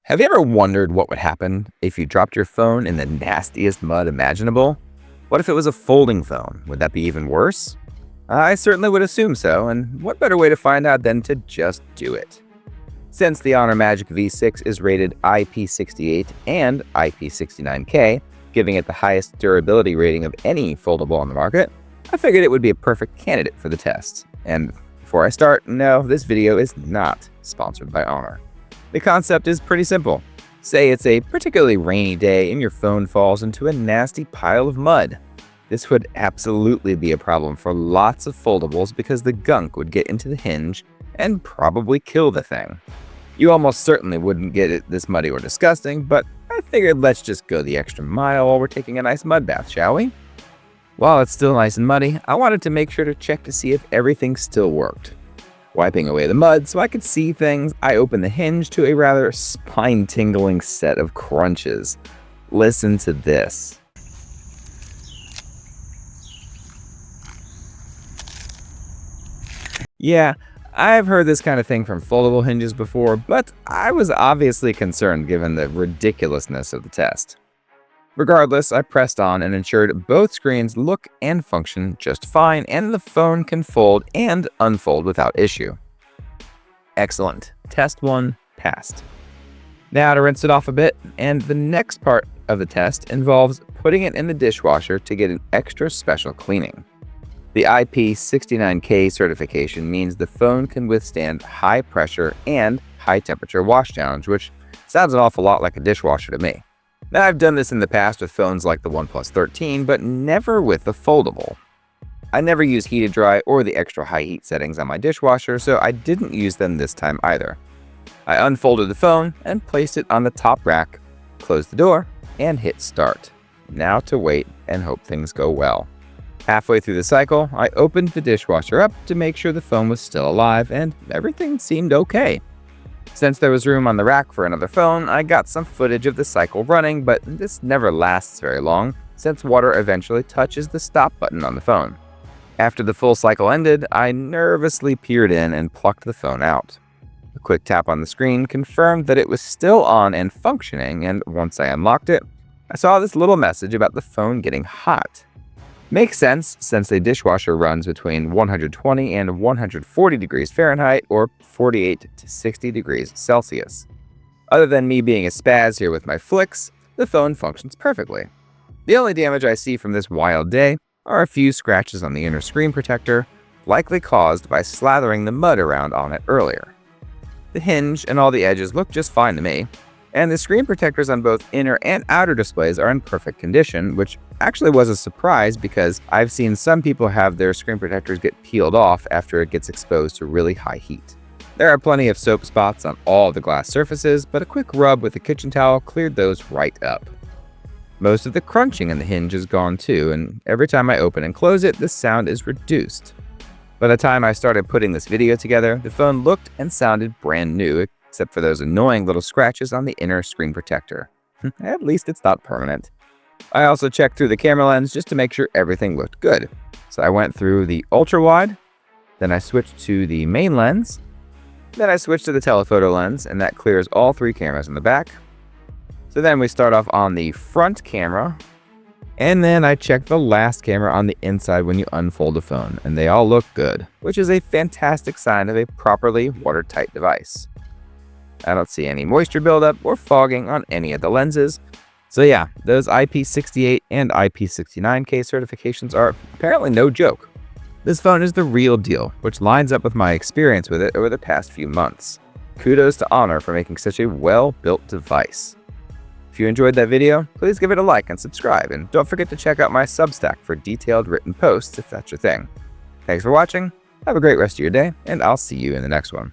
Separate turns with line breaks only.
Have you ever wondered what would happen if you dropped your phone in the nastiest mud imaginable? What if it was a folding phone? Would that be even worse? I certainly would assume so, and what better way to find out than to just do it? Since the Honor Magic V6 is rated IP68 and IP69K, giving it the highest durability rating of any foldable on the market, I figured it would be a perfect candidate for the test. And before I start, no, this video is not sponsored by Honor. The concept is pretty simple. Say it's a particularly rainy day and your phone falls into a nasty pile of mud. This would absolutely be a problem for lots of foldables because the gunk would get into the hinge and probably kill the thing. You almost certainly wouldn't get it this muddy or disgusting, but I figured let's just go the extra mile while we're taking a nice mud bath, shall we? While it's still nice and muddy, I wanted to make sure to check to see if everything still worked. Wiping away the mud so I could see things, I opened the hinge to a rather spine-tingling set of crunches. Listen to this. Yeah, I've heard this kind of thing from foldable hinges before, but I was obviously concerned given the ridiculousness of the test. Regardless, I pressed on and ensured both screens look and function just fine and the phone can fold and unfold without issue. Excellent. Test 1 passed. Now to rinse it off a bit, and the next part of the test involves putting it in the dishwasher to get an extra special cleaning. The IP69K certification means the phone can withstand high pressure and high temperature wash challenge, which sounds an awful lot like a dishwasher to me. Now, I've done this in the past with phones like the OnePlus 13, but never with the foldable. I never use heated dry or the extra high heat settings on my dishwasher, so I didn't use them this time either. I unfolded the phone and placed it on the top rack, closed the door, and hit start. Now to wait and hope things go well. Halfway through the cycle, I opened the dishwasher up to make sure the phone was still alive and everything seemed okay. Since there was room on the rack for another phone, I got some footage of the cycle running, but this never lasts very long since water eventually touches the stop button on the phone. After the full cycle ended, I nervously peered in and plucked the phone out. A quick tap on the screen confirmed that it was still on and functioning, and once I unlocked it, I saw this little message about the phone getting hot. Makes sense since the dishwasher runs between 120 and 140 degrees Fahrenheit or 48 to 60 degrees Celsius. Other than me being a spaz here with my flicks, the phone functions perfectly. The only damage I see from this wild day are a few scratches on the inner screen protector, likely caused by slathering the mud around on it earlier. The hinge and all the edges look just fine to me, and the screen protectors on both inner and outer displays are in perfect condition, which actually was a surprise because I've seen some people have their screen protectors get peeled off after it gets exposed to really high heat. There are plenty of soap spots on all the glass surfaces, but a quick rub with a kitchen towel cleared those right up. Most of the crunching in the hinge is gone too, and every time I open and close it, the sound is reduced. By the time I started putting this video together, the phone looked and sounded brand new, except for those annoying little scratches on the inner screen protector. At least it's not permanent. I also checked through the camera lens just to make sure everything looked good. So I went through the ultra wide, then I switched to the main lens, then I switched to the telephoto lens, and that clears all three cameras in the back. So then we start off on the front camera, and then I checked the last camera on the inside when you unfold the phone, and they all look good, which is a fantastic sign of a properly watertight device. I don't see any moisture buildup or fogging on any of the lenses. So yeah, those IP68 and IP69K certifications are apparently no joke. This phone is the real deal, which lines up with my experience with it over the past few months. Kudos to Honor for making such a well-built device. If you enjoyed that video, please give it a like and subscribe, and don't forget to check out my Substack for detailed written posts if that's your thing. Thanks for watching, have a great rest of your day, and I'll see you in the next one.